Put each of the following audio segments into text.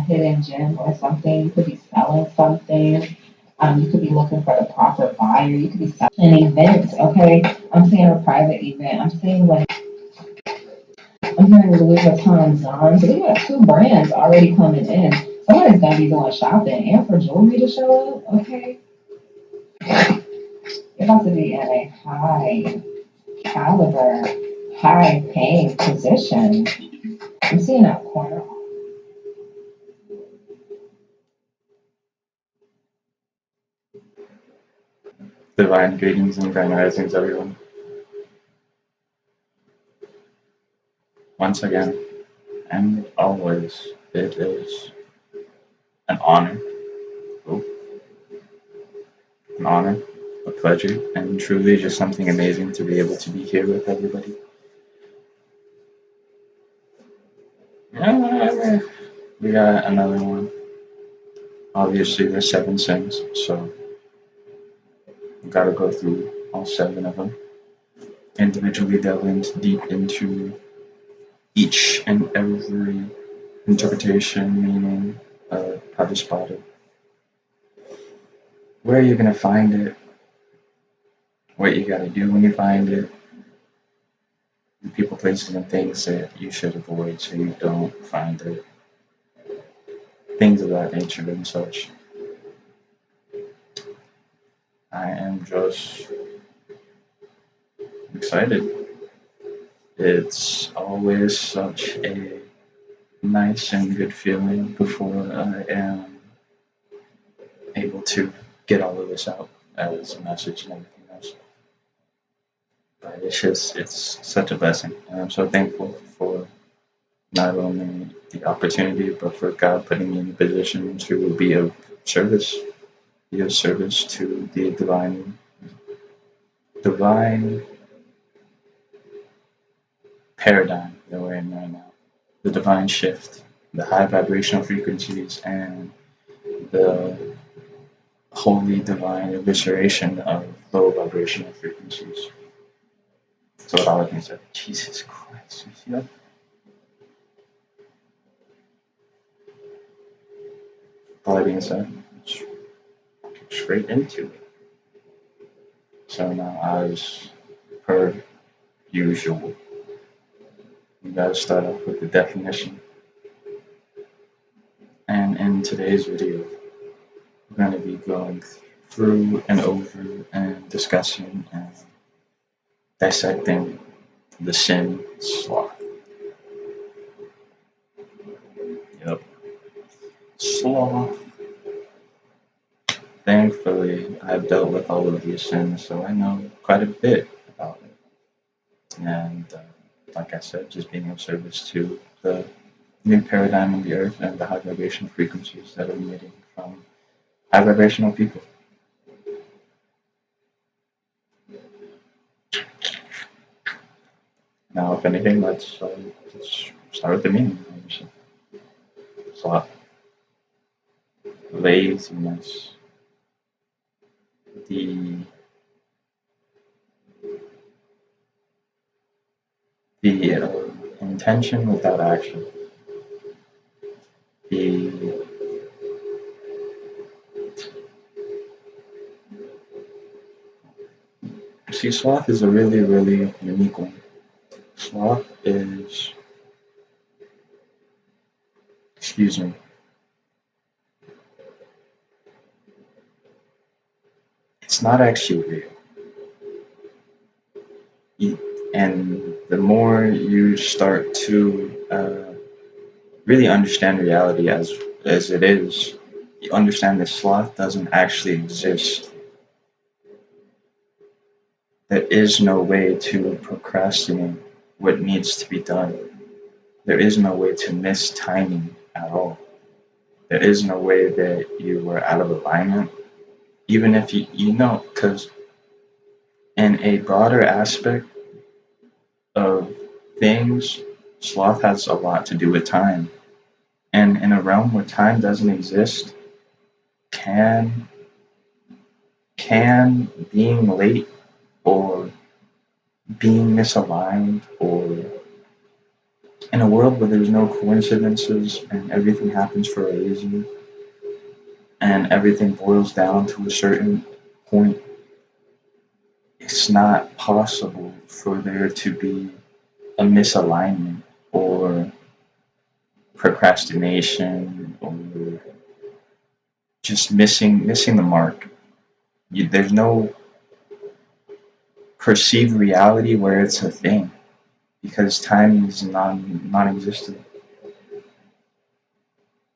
hidden gem or something. You could be selling something. You could be looking for the proper buyer. You could be selling an event. Okay, I'm seeing a private event. I'm hearing Louis Vuitton, Zon. So we got two brands already coming in. Somebody's gonna be doing shopping and for jewelry to show up. Okay, you're about to be in a high caliber, high paying position. I'm seeing that corner. Divine greetings and grand risings, everyone. Once again, and always, it is an honor, oh, an honor, a pleasure, and truly just something amazing to be able to be here with everybody. Yeah, we got another one. Obviously, there's 7 sins, so we gotta go through all 7 of them, individually delving deep into each and every interpretation, meaning, how to spot it, where you're gonna find it, what you gotta do when you find it, the people, places, and things that you should avoid so you don't find it, things of that nature and such. I am just excited. It's always such a nice and good feeling before I am able to get all of this out as a message and everything else. But it's such a blessing, and I'm so thankful for not only the opportunity, but for God putting me in a position to be of service, be of service to the divine paradigm that we're in right now, the divine shift, the high vibrational frequencies, and the holy divine evisceration of low vibrational frequencies. So with all that being said, Jesus Christ, you see that? All that being said, straight into it. So now, as per usual, we gotta start off with the definition. And in today's video, we're gonna be going through and over and discussing and dissecting the sin sloth. Yep. Sloth. Thankfully, I've dealt with all of these sins, so I know quite a bit about it. And like I said, just being of service to the new paradigm of the earth and the high vibrational frequencies that are emitting from high vibrational people. Now, if anything, let's start with the meaning. Sloth, laziness, the intention without action, the see, sloth is a really, really unique one. Sloth is, excuse me, it's not actually real. And the more you start to really understand reality as it is, you understand that sloth doesn't actually exist. There is no way to procrastinate what needs to be done. There is no way to miss timing at all. There is no way that you were out of alignment, even if you know, because in a broader aspect of things, sloth has a lot to do with time. And in a realm where time doesn't exist, can being late or being misaligned or In a world where there's no coincidences and everything happens for a reason and everything boils down to a certain point, it's not possible for there to be a misalignment or procrastination or just missing the mark. There's no perceived reality where it's a thing because time is non-existent.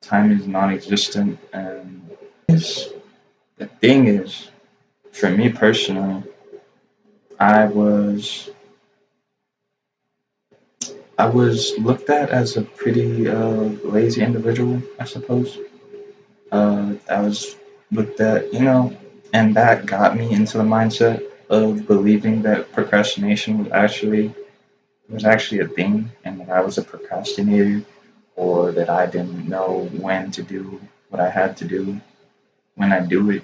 Time is non-existent, and the thing is, for me personally, I was I was looked at as a pretty lazy individual, I suppose. I was looked at, and that got me into the mindset of believing that procrastination was actually a thing, and that I was a procrastinator, or that I didn't know when to do what I had to do when I do it.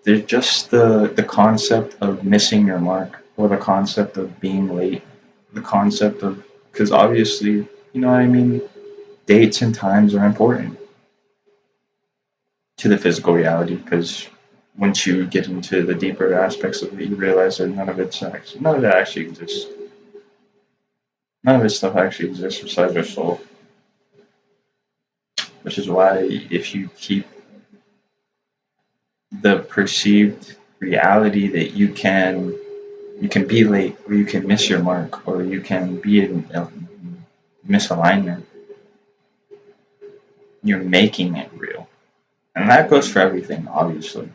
There's just the concept of missing your mark, or the concept of being late, the concept of, because obviously, you know what I mean, dates and times are important to the physical reality, because once you get into the deeper aspects of it, you realize that none of it actually exists. None of this stuff actually exists besides your soul, which is why if you keep the perceived reality that you can be late, or you can miss your mark, or you can be in misalignment, you're making it real. And that goes for everything, obviously.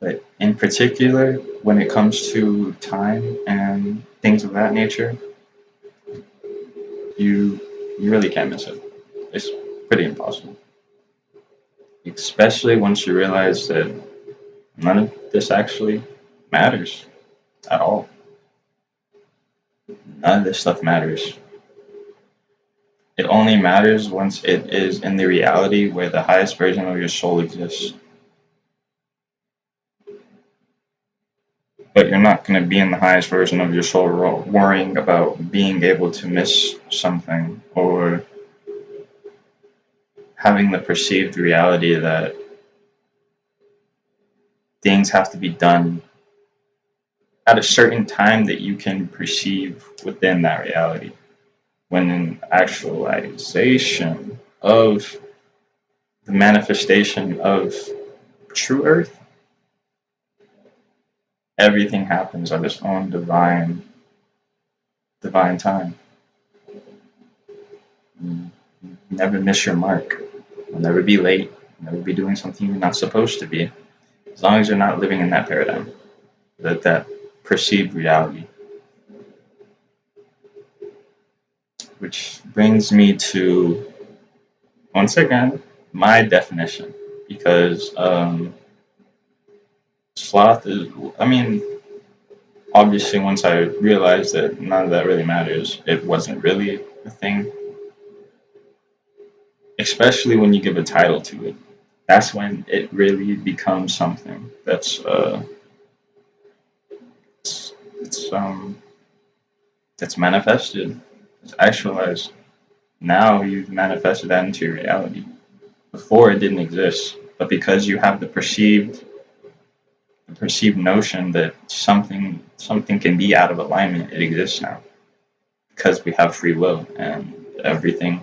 But in particular, when it comes to time and things of that nature, you you really can't miss it. It's pretty impossible. Especially once you realize that none of this actually matters at all. None of this stuff matters. It only matters once it is in the reality where the highest version of your soul exists. But you're not going to be in the highest version of your soul worrying about being able to miss something, or having the perceived reality that things have to be done at a certain time that you can perceive within that reality. When in actualization of the manifestation of true earth, everything happens at its own divine time. You never miss your mark. You'll never be late. You'll never be doing something you're not supposed to be. As long as you're not living in that paradigm, that perceived reality. Which brings me to, once again, my definition. Because sloth is, I mean, obviously, once I realized that none of that really matters, it wasn't really a thing. Especially when you give a title to it, that's when it really becomes something it's, it's that's manifested, it's actualized. Now you've manifested that into your reality. Before it didn't exist, but because you have the perceived notion that something can be out of alignment, it exists now. Because we have free will and everything.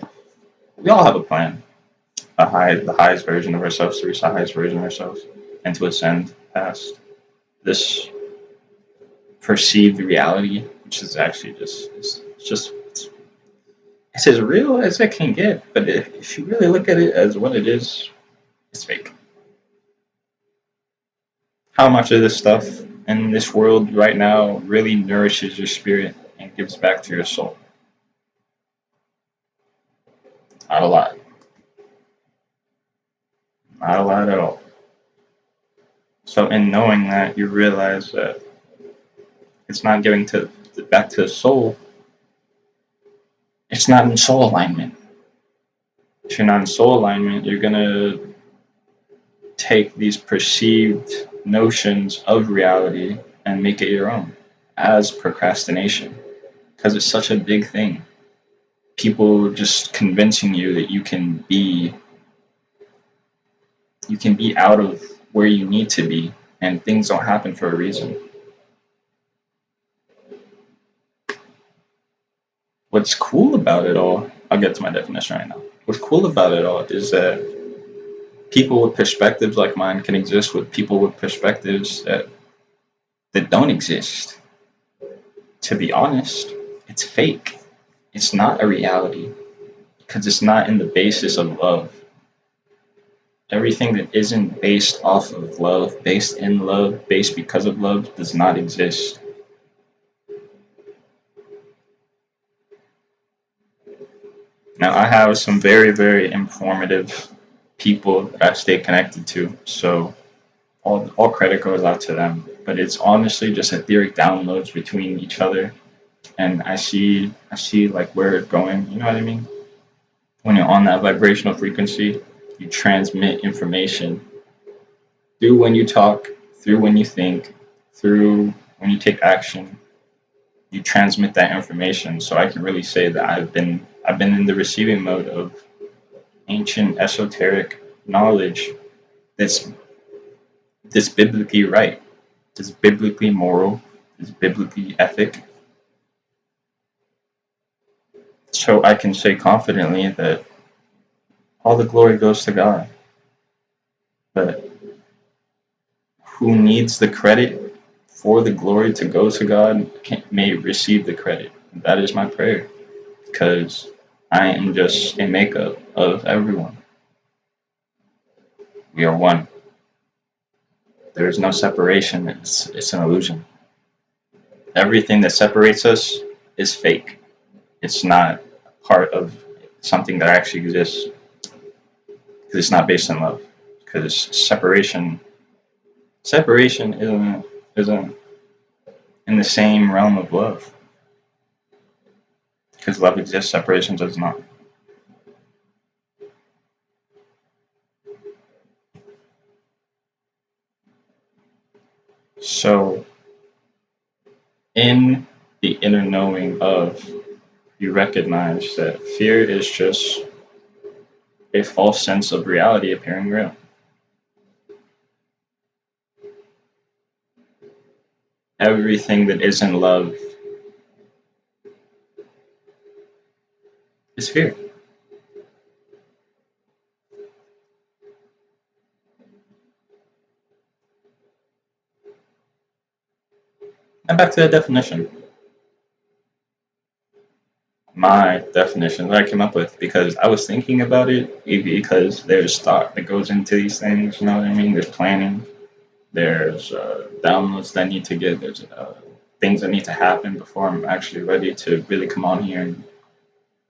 We all have a plan. The highest version of ourselves, to reach the highest version of ourselves, and to ascend past this perceived reality, which is actually it's as real as it can get. But if you really look at it as what it is, it's fake. How much of this stuff in this world right now really nourishes your spirit and gives back to your soul? Not a lot. Not a lot at all. So in knowing that, you realize that it's not giving back to the soul. It's not in soul alignment. If you're not in soul alignment, you're gonna take these perceived notions of reality and make it your own as procrastination, because it's such a big thing. people just convincing you that you can be out of where you need to be, and things don't happen for a reason. What's cool about it all, I'll get to my definition right now. What's cool about it all is that people with perspectives like mine can exist with people with perspectives that don't exist. To be honest, it's fake. It's not a reality because it's not in the basis of love. Everything that isn't based off of love, based in love, based because of love, does not exist. Now, I have some very, very informative people that I stay connected to, so all credit goes out to them. But it's honestly just etheric downloads between each other, and I see like where it's going. You know what I mean? When you're on that vibrational frequency, you transmit information through when you talk, through when you think, through when you take action. You transmit that information. So I can really say that I've been in the receiving mode of ancient esoteric knowledge that's that's biblically right, that's biblically moral, that's biblically ethic. So I can say confidently that all the glory goes to God. But who needs the credit for the glory to go to God may receive the credit. That is my prayer, because I am just a makeup of everyone. We are one. There is no separation. It's an illusion. Everything that separates us is fake. It's not part of something that actually exists because it's not based on love. Because separation isn't in the same realm of love. Because love exists, separation does not. So, in the inner knowing of, you recognize that fear is just a false sense of reality appearing real. Everything that isn't love is fear. And back to the definition. My definition that I came up with, because I was thinking about it, because there's thought that goes into these things, you know what I mean? There's planning, there's downloads that need to get, there's things that need to happen before I'm actually ready to really come on here and,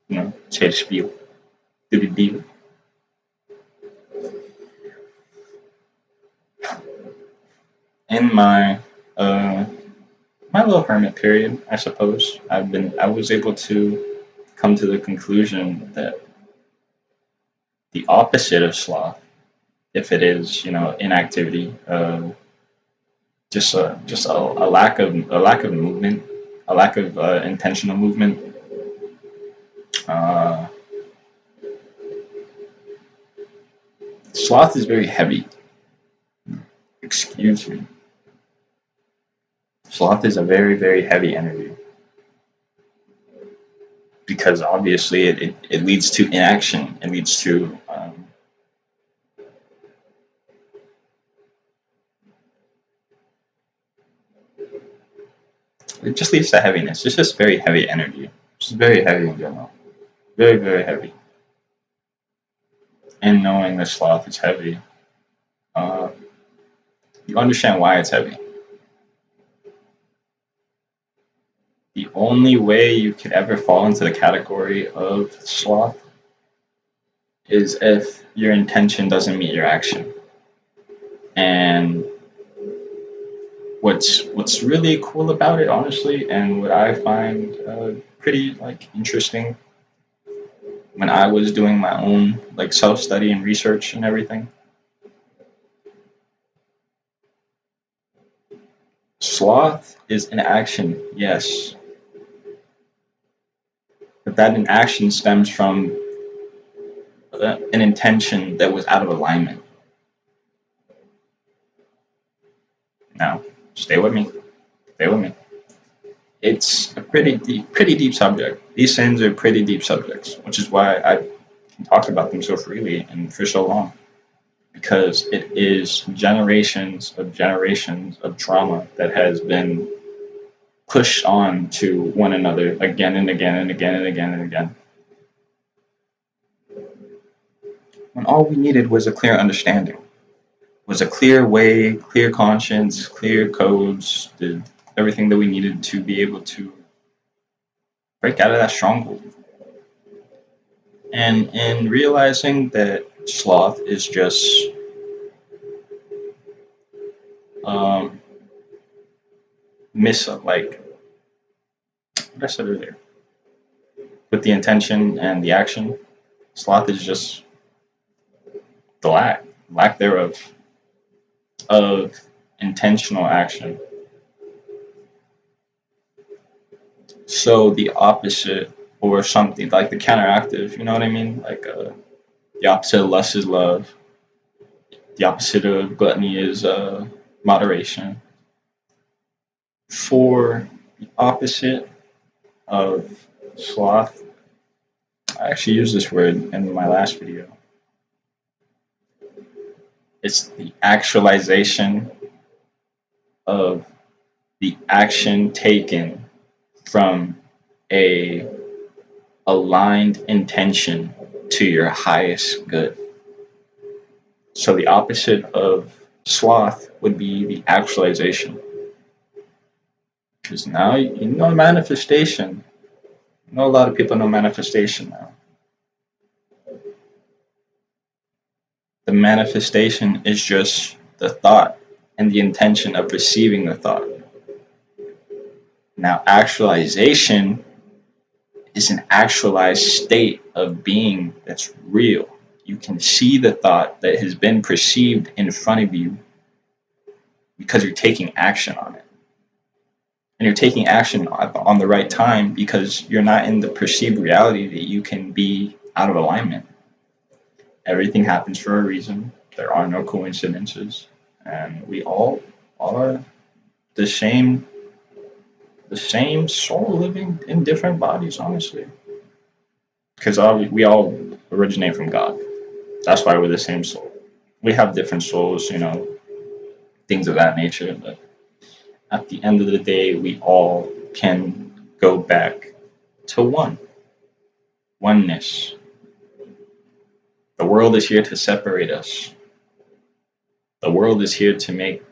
you know, say the spiel, do the deal. In uh, my little hermit period, I suppose, I was able to come to the conclusion that the opposite of sloth, if it is, you know, inactivity, a lack of movement, a lack of intentional movement. Uh, Sloth is very heavy. Excuse me. Sloth is a very, very heavy energy because obviously it leads to inaction. It leads to it just leads to heaviness. It's just very heavy energy. It's very heavy in general. Very, very heavy. And knowing that sloth is heavy, uh, you understand why it's heavy. The only way you could ever fall into the category of sloth is if your intention doesn't meet your action. And what's really cool about it, honestly, and what I find pretty like interesting when I was doing my own like self study and research and everything, sloth is an action, yes, but that inaction stems from an intention that was out of alignment. Now, stay with me. Stay with me. It's a pretty deep subject. These sins are pretty deep subjects, which is why I can talk about them so freely and for so long. Because it is generations of trauma that has been pushed on to one another again and again and again and again and again. When all we needed was a clear understanding, was a clear way, clear conscience, clear codes, everything that we needed to be able to break out of that stronghold. And in realizing that sloth is just um, like what I said earlier, with the intention and the action, sloth is just the lack thereof of intentional action. So the opposite or something like the counteractive, you know what I mean? Like the opposite of lust is love. The opposite of gluttony is moderation. For the opposite of sloth, I actually used this word in my last video. It's the actualization of the action taken from a aligned intention to your highest good. So the opposite of sloth would be the actualization. Because now you know manifestation. I know a lot of people know manifestation now. The manifestation is just the thought and the intention of receiving the thought. Now, actualization is an actualized state of being that's real. You can see the thought that has been perceived in front of you because you're taking action on it. And you're taking action on the right time because you're not in the perceived reality that you can be out of alignment. Everything happens for a reason. There are no coincidences. And we all are the same soul living in different bodies, honestly. Because we all originate from God. That's why we're the same soul. We have different souls, things of that nature. But at the end of the day, we all can go back to oneness. The world is here to separate us. The world is here to make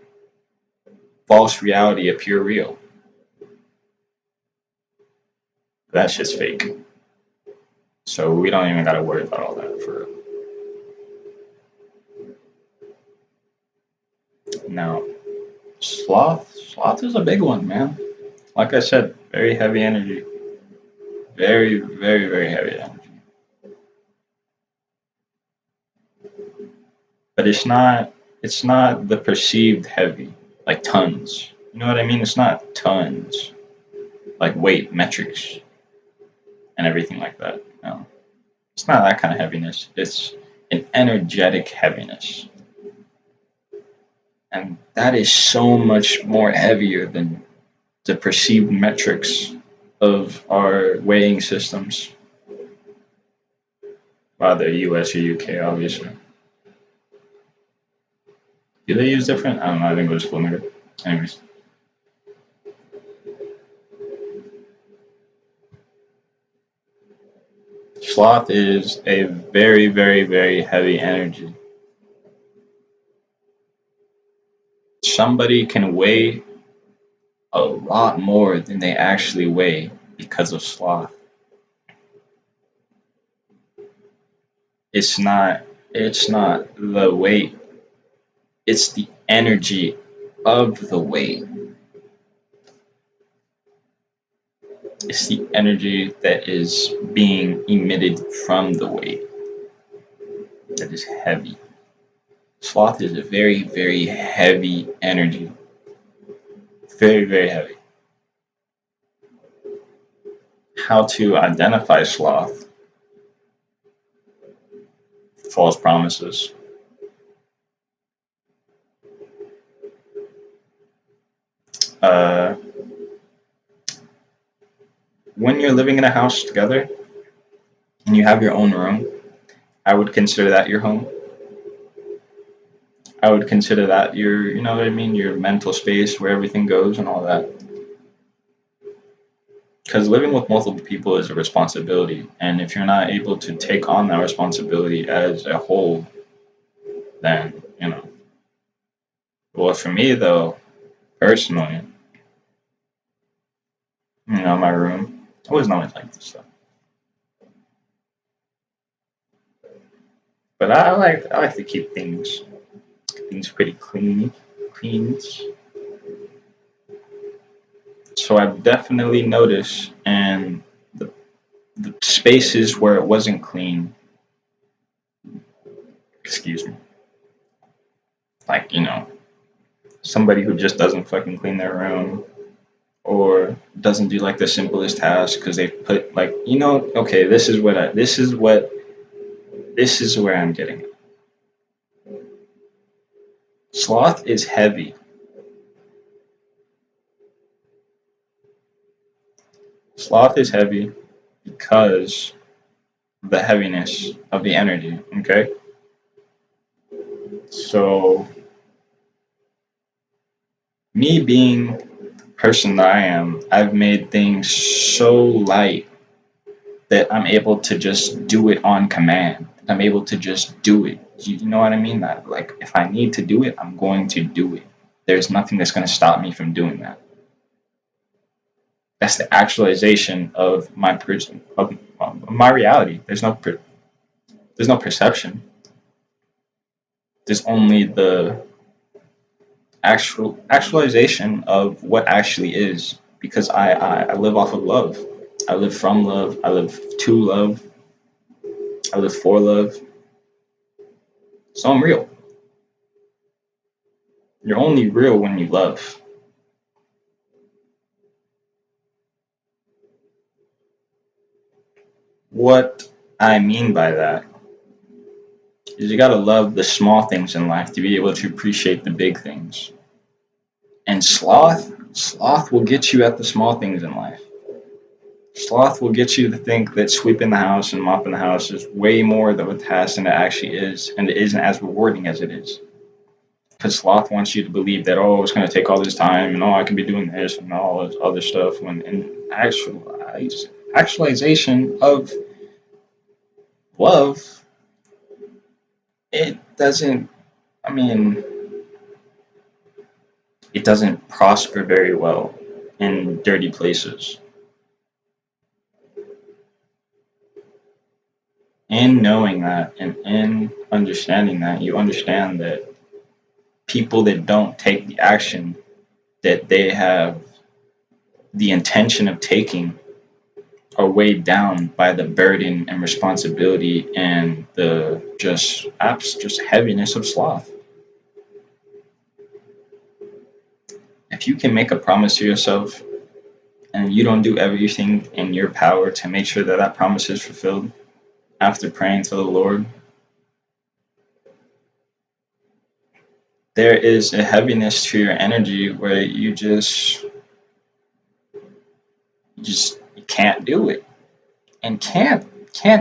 false reality appear real. That shit's fake. So we don't even gotta worry about all that for real. Now, sloth is a big one, man. Like I said, very heavy energy. Very, very, very heavy energy. But it's not the perceived heavy, like tons. You know what I mean? It's not tons, like weight, metrics, and everything like that. No. It's not that kind of heaviness. It's an energetic heaviness. And that is so much more heavier than the perceived metrics of our weighing systems, whether US or UK, obviously. Do they use different? I don't know. I think it was kilometer. Anyways. Sloth is a very, very, very heavy energy. Somebody can weigh a lot more than they actually weigh because of sloth. It's not the weight, it's the energy of the weight. It's the energy that is being emitted from the weight that is heavy. Sloth is a very, very heavy energy. Very, very heavy. how to identify sloth, false promises. Uh, when you're living in a house together and you have your own room, I would consider that your home. I would consider that your, you know what I mean, your mental space where everything goes and all that. Because living with multiple people is a responsibility, and if you're not able to take on that responsibility as a whole, then you know. Well, for me though, personally, my room, I wasn't always like this stuff, but I like to keep things pretty clean. So I've definitely noticed, and the spaces where it wasn't clean, excuse me, like somebody who just doesn't fucking clean their room or doesn't do like the simplest task because they put like okay, this is where I'm getting at. Sloth is heavy. Sloth is heavy because of the heaviness of the energy. Okay, so me being the person that I am, I've made things so light that I'm able to just do it on command. I'm able to just do it. You know what I mean? That like if I need to do it, I'm going to do it. There's nothing that's going to stop me from doing that. That's the actualization of my person of my reality. There's no perception. There's only the actualization of what actually is. Because I live off of love. I live from love. I live to love. I live for love. So I'm real. You're only real when you love. What I mean by that is you gotta love the small things in life to be able to appreciate the big things. And sloth will get you at the small things in life. Sloth will get you to think that sweeping the house and mopping the house is way more of a task than it actually is, and it isn't as rewarding as it is. Because sloth wants you to believe that it's going to take all this time and I can be doing this and all this other stuff. When in actualization of love, it doesn't. I mean, it doesn't prosper very well in dirty places. In knowing that and in understanding that, you understand that people that don't take the action that they have the intention of taking are weighed down by the burden and responsibility and the just heaviness of sloth. If you can make a promise to yourself and you don't do everything in your power to make sure that that promise is fulfilled after praying to the Lord, there is a heaviness to your energy where you can't do it. And can't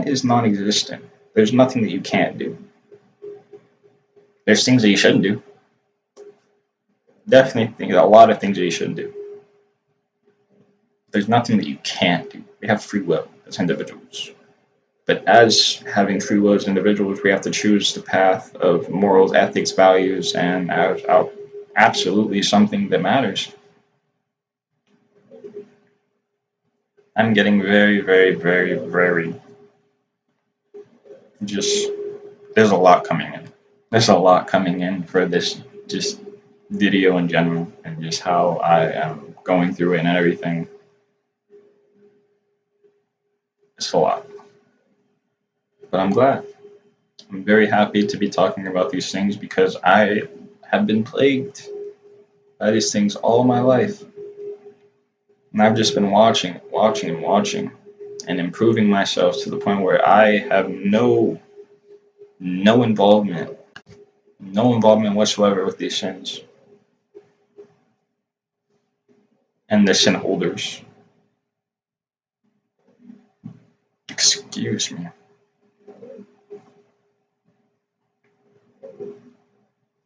is non-existent. There's nothing that you can't do. There's things that you shouldn't do. Definitely a lot of things that you shouldn't do. There's nothing that you can't do. We have free will as individuals. But as having free will as individuals, we have to choose the path of morals, ethics, values, and absolutely something that matters. I'm getting very, very, very, very just there's a lot coming in. There's a lot coming in for this just video in general and just how I am going through it and everything. It's a lot. But I'm glad. I'm very happy to be talking about these things because I have been plagued by these things all my life. And I've just been watching, watching, and watching. and improving myself to the point where I have no involvement, no involvement whatsoever with these sins and the sin holders. Excuse me.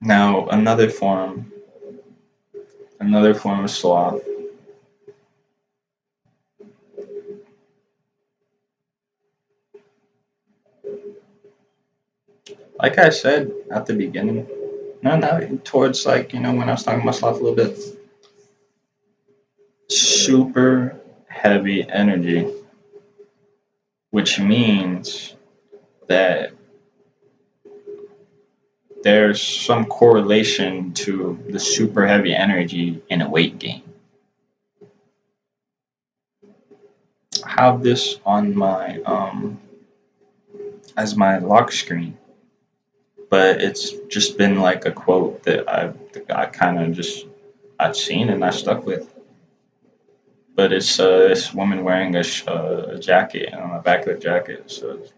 Now another form of sloth. Like I said at the beginning, no, towards like when I was talking about sloth a little bit, super heavy energy, which means that there's some correlation to the super heavy energy in a weight gain. I have this on my as my lock screen, but it's just been like a quote that I kind of just I've seen and I stuck with. But it's this woman wearing a jacket, and on the back of the jacket it says,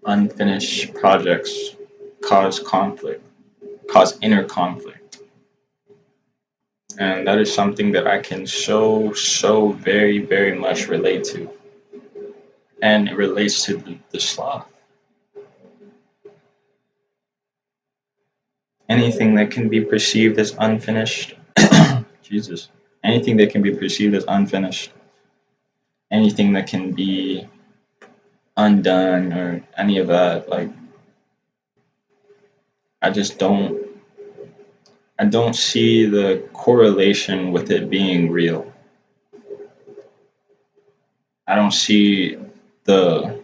"Unfinished projects cause conflict, cause inner conflict," and that is something that I can so very very much relate to, and it relates to the sloth. Anything that can be perceived as unfinished, Jesus, anything that can be perceived as unfinished, anything that can be undone or any of that, like I just don't see the correlation with it being real. I don't see the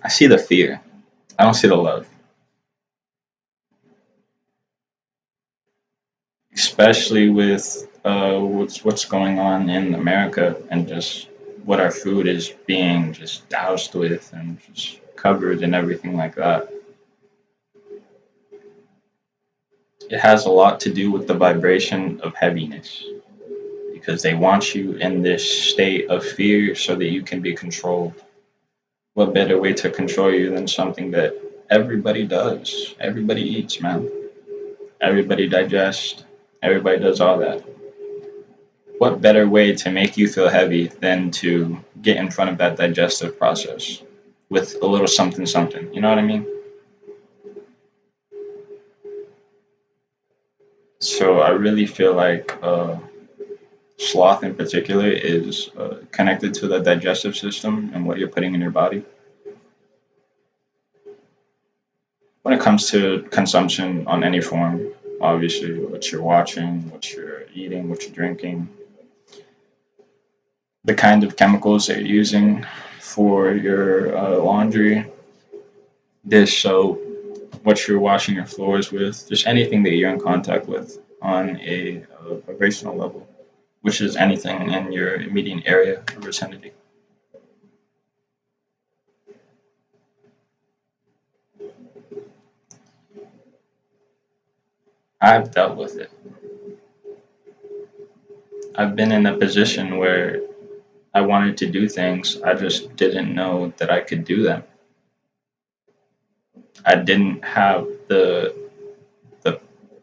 I see the fear. I don't see the love. Especially with what's going on in America and just what our food is being just doused with and just covered and everything like that. It has a lot to do with the vibration of heaviness because they want you in this state of fear so that you can be controlled. What better way to control you than something that everybody does? Everybody eats, man. Everybody digests. Everybody does all that. What better way to make you feel heavy than to get in front of that digestive process with a little something something? You know what I mean? So I really feel like sloth in particular is connected to the digestive system and what you're putting in your body. When it comes to consumption on any form, obviously, what you're watching, what you're eating, what you're drinking, the kind of chemicals that you're using for your laundry, dish soap, what you're washing your floors with, just anything that you're in contact with on a vibrational level, which is anything in your immediate area or vicinity. I've dealt with it. I've been in a position where I wanted to do things, I just didn't know that I could do them. I didn't have the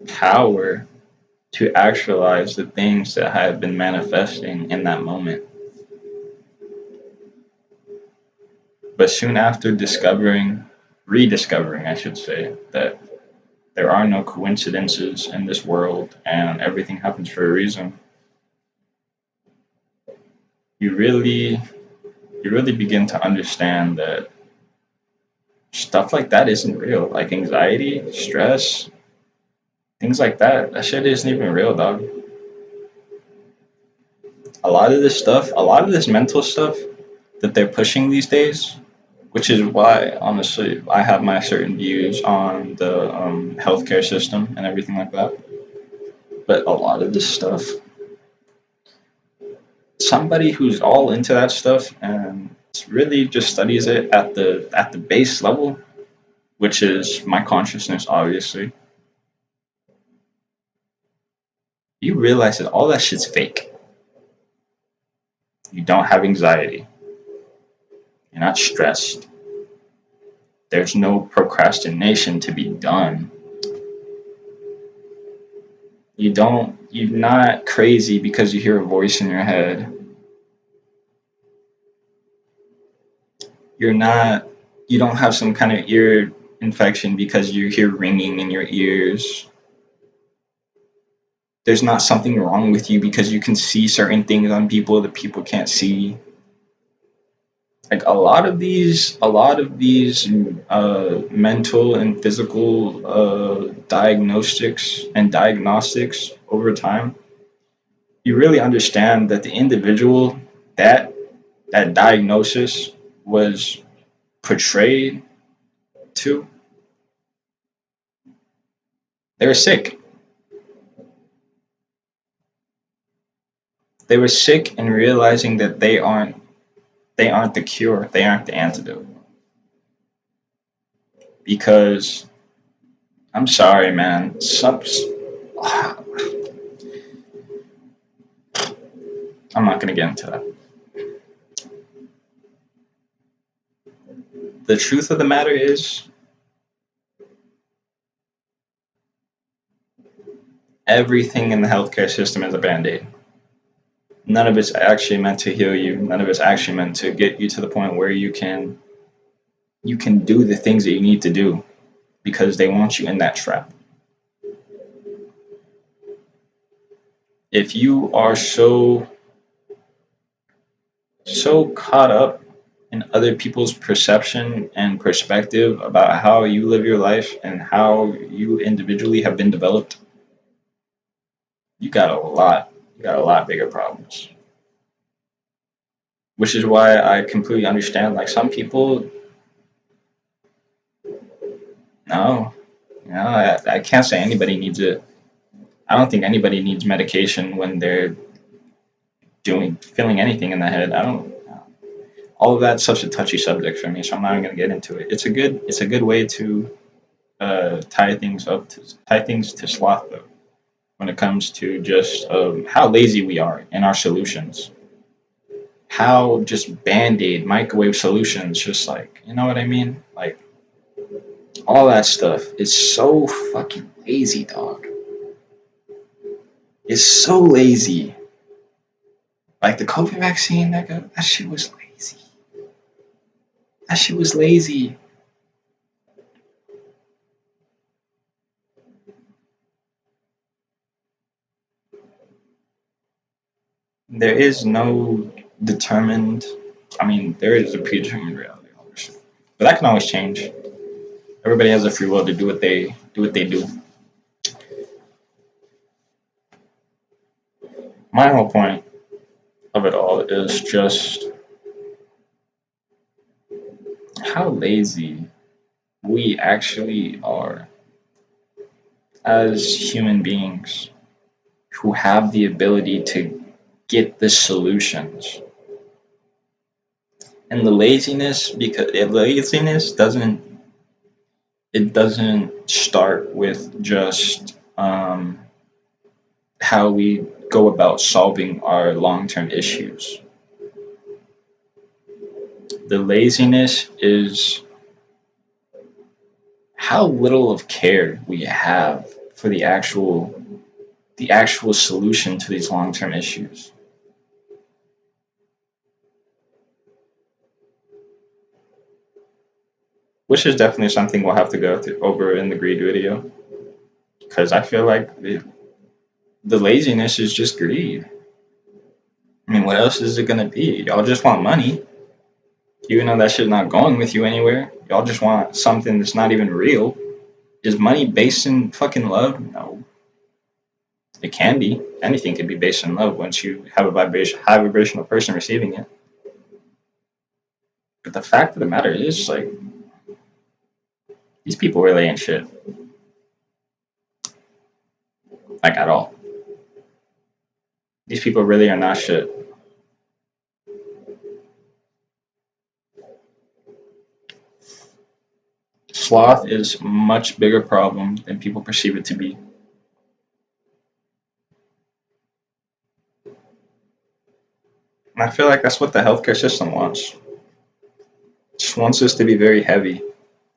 power to actualize the things that I had been manifesting in that moment. But soon after rediscovering, I should say, that there are no coincidences in this world and everything happens for a reason, you really you really begin to understand that stuff like that isn't real. Like anxiety, stress, things like that. That shit isn't even real, dog. A lot of this mental stuff that they're pushing these days, which is why, honestly, I have my certain views on the healthcare system and everything like that. But a lot of this stuff, somebody who's all into that stuff and really just studies it at the base level, which is my consciousness, obviously, you realize that all that shit's fake. You don't have anxiety. You're not stressed. There's no procrastination to be done. You're not crazy because you hear a voice in your head. You're not, you don't have some kind of ear infection because you hear ringing in your ears. There's not something wrong with you because you can see certain things on people that people can't see. Like a lot of these mental and physical diagnostics over time, you really understand that the individual that that diagnosis was portrayed to, they were sick. They were sick and realizing that they aren't the cure, they aren't the antidote. Because I'm sorry, man, I'm not gonna get into that. The truth of the matter is, everything in the healthcare system is a band-aid. None of it's actually meant to heal you. None of it's actually meant to get you to the point where you can do the things that you need to do because they want you in that trap. If you are so caught up in other people's perception and perspective about how you live your life and how you individually have been developed, you got a lot bigger problems. Which is why I completely understand. Like some people, no, I can't say anybody needs it. I don't think anybody needs medication when they're feeling anything in the head. I don't. All of that's such a touchy subject for me, so I'm not even gonna get into it. It's a good way to tie things to sloth though. When it comes to just how lazy we are in our solutions, how just band-aid microwave solutions, just like, you know what I mean, like all that stuff is so fucking lazy, dog. It's so lazy. Like the COVID vaccine, that shit was lazy. That shit was lazy. There is no determined. I mean, there is a predetermined reality, obviously, but that can always change. Everybody has a free will to do what they do. My whole point of it all is just how lazy we actually are as human beings who have the ability to get the solutions. And the laziness, because laziness doesn't start with just how we go about solving our long-term issues. The laziness is how little of care we have for the actual solution to these long-term issues. Which is definitely something we'll have to go through over in the greed video, because I feel like the laziness is just greed. I mean, what else is it gonna be? Y'all just want money, even though that shit's not going with you anywhere. Y'all just want something that's not even real. Is money based in fucking love? No. It can be. Anything can be based in love once you have a high vibrational person receiving it. But the fact of the matter is, like, these people really ain't shit. Like, at all. These people really are not shit. Sloth is a much bigger problem than people perceive it to be. And I feel like that's what the healthcare system wants. It just wants us to be very heavy.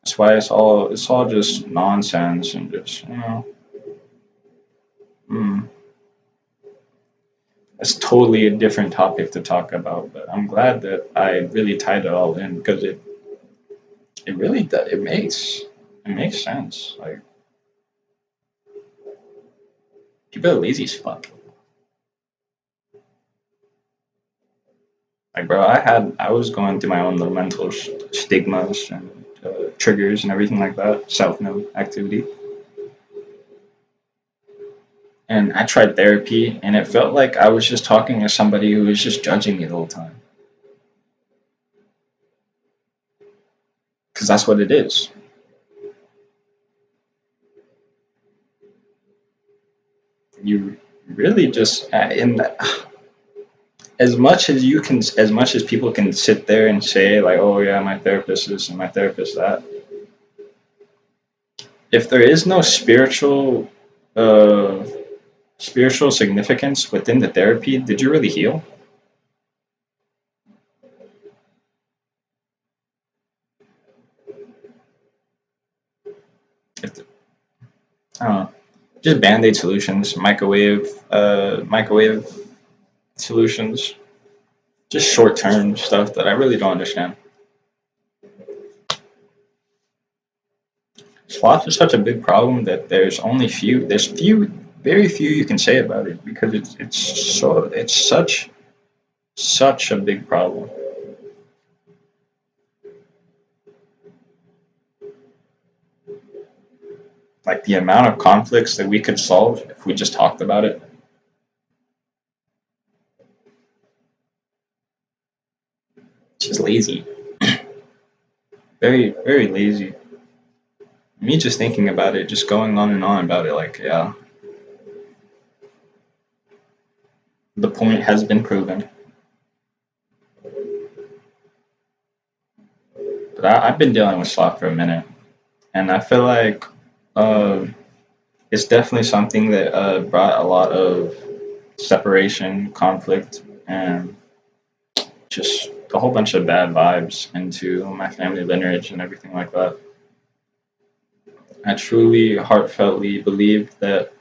That's why it's all just nonsense and just mm, it's totally a different topic to talk about. But I'm glad that I really tied it all in because it really does, it makes sense. Like people are lazy as fuck. Like bro, I was going through my own little mental stigmas and triggers and everything like that. Self note activity. And I tried therapy, and it felt like I was just talking to somebody who was just judging me the whole time. Because that's what it is. You really just in as much as people can sit there and say like, oh yeah, my therapist this and my therapist that. If there is no uh, spiritual significance within the therapy, did you really heal? If the, I don't know, just band-aid solutions, microwave solutions, just short-term stuff that I really don't understand. Sloth is such a big problem that very few you can say about it because it's such a big problem. Like the amount of conflicts that we could solve if we just talked about it. It's just lazy, very lazy. Me just thinking about it, just going on and on about it, like yeah, the point has been proven. But I've been dealing with sloth for a minute, and I feel like uh, it's definitely something that brought a lot of separation, conflict, and just a whole bunch of bad vibes into my family lineage and everything like that. I truly, heartfeltly believe that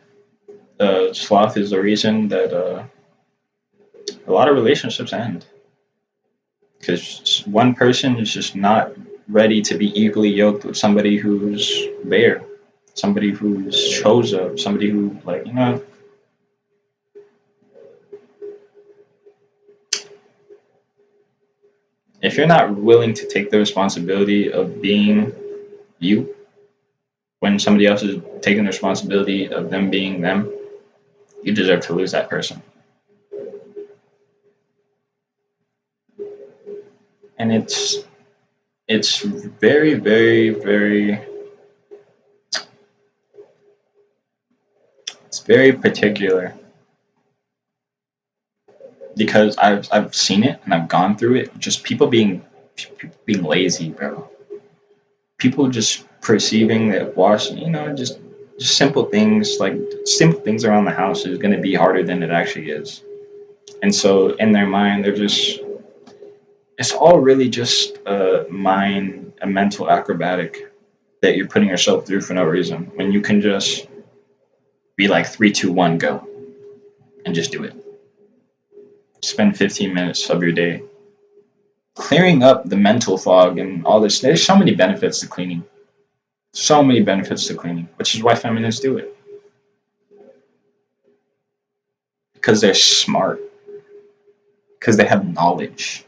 sloth is the reason that a lot of relationships end because one person is just not ready to be equally yoked with somebody who's there, somebody who shows up, somebody who like if you're not willing to take the responsibility of being you when somebody else is taking the responsibility of them being them, you deserve to lose that person. And it's it's very particular because I've seen it and I've gone through it. Just people being lazy, bro. People just perceiving that washing, just simple things around the house is going to be harder than it actually is. And so in their mind, they're just it's all really just a mental acrobatic that you're putting yourself through for no reason when you can just be like 3, 2, 1, go and just do it. Spend 15 minutes of your day clearing up the mental fog and all this. There's so many benefits to cleaning. So many benefits to cleaning, which is why feminists do it because they're smart, because they have knowledge.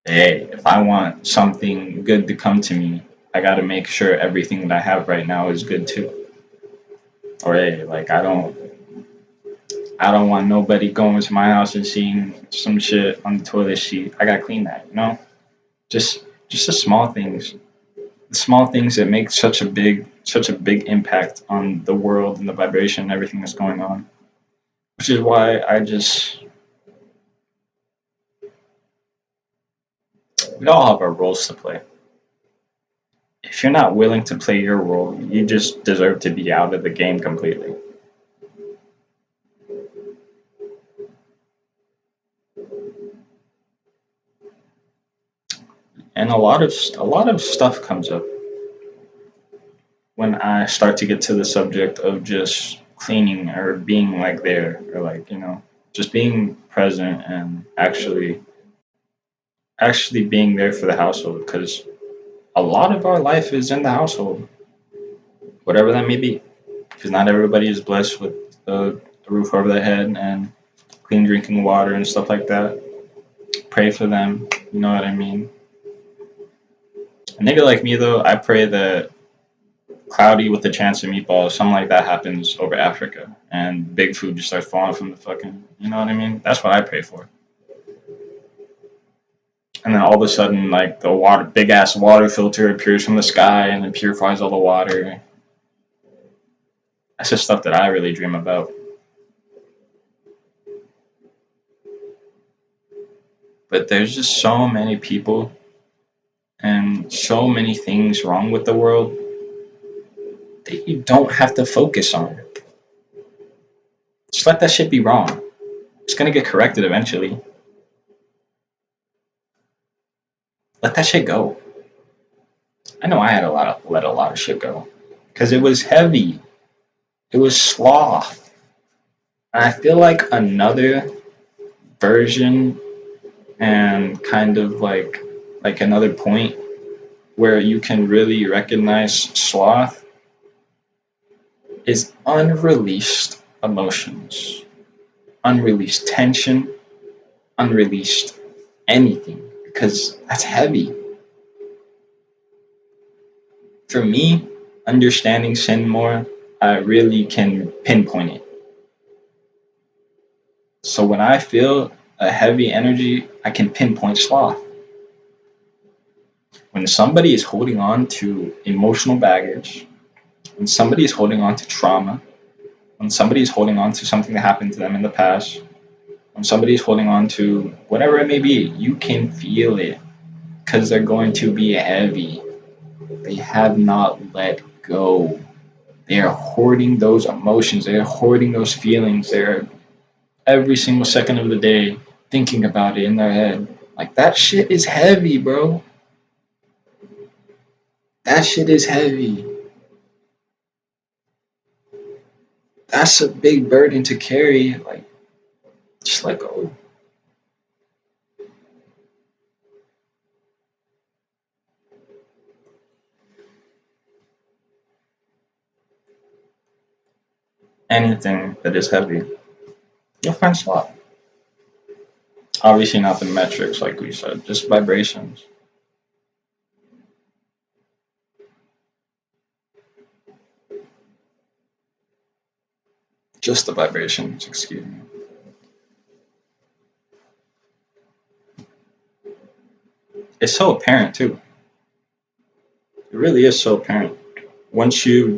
Hey, if I want something good to come to me, I got to make sure everything that I have right now is good too. Or hey, like I don't want nobody going to my house and seeing some shit on the toilet seat. I gotta clean that, you know? Just the small things that make such a big impact on the world and the vibration and everything that's going on. Which is why we all have our roles to play. If you're not willing to play your role, you just deserve to be out of the game completely. And a lot of stuff comes up when I start to get to the subject of just cleaning or being like there or like, just being present and actually being there for the household because a lot of our life is in the household, whatever that may be. Because not everybody is blessed with a roof over their head and clean drinking water and stuff like that. Pray for them, you know what I mean? A nigga like me though, I pray that cloudy with a chance of meatballs, something like that happens over Africa, and big food just starts falling from the fucking, you know what I mean? That's what I pray for. And then all of a sudden, like the water, big ass water filter appears from the sky and then purifies all the water. That's just stuff that I really dream about. But there's just so many people and so many things wrong with the world that you don't have to focus on. Just let that shit be wrong. It's gonna get corrected eventually. Let that shit go. I know I had let a lot of shit go because it was heavy. It was sloth. And I feel like another version and kind of like another point where you can really recognize sloth is unreleased emotions, unreleased tension, unreleased anything because that's heavy. For me, understanding sin more, I really can pinpoint it. So when I feel a heavy energy, I can pinpoint sloth. When somebody is holding on to emotional baggage, when somebody is holding on to trauma, when somebody is holding on to something that happened to them in the past, when somebody is holding on to whatever it may be, you can feel it because they're going to be heavy. They have not let go. They are hoarding those emotions. They are hoarding those feelings. They're every single second of the day thinking about it in their head. Like that shit is heavy, bro. That shit is heavy. That's a big burden to carry. Like, just let go. Anything that is heavy, you'll find slot. Obviously, not the metrics, like we said, just vibrations. Just the vibrations, excuse me. It's so apparent, too. It really is so apparent. Once you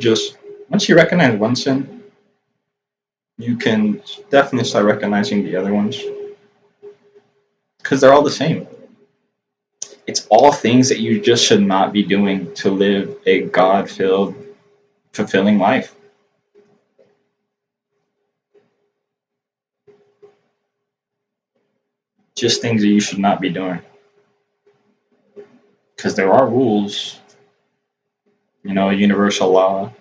recognize one sin, you can definitely start recognizing the other ones because they're all the same. It's all things that you just should not be doing to live a God-filled, fulfilling life. Just things that you should not be doing. Because there are rules, universal law,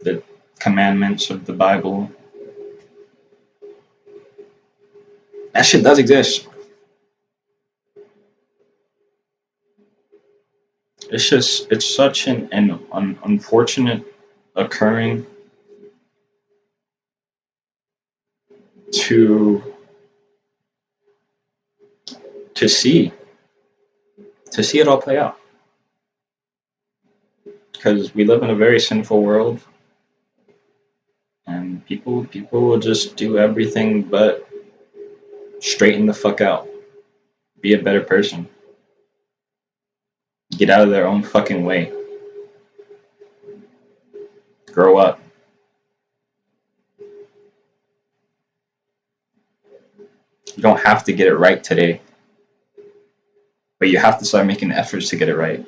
the commandments of the Bible. That shit does exist. It's such an unfortunate occurring to to see to see it all play out because we live in a very sinful world and people will just do everything but straighten the fuck out, be a better person, get out of their own fucking way, grow up. You don't have to get it right today, but you have to start making efforts to get it right.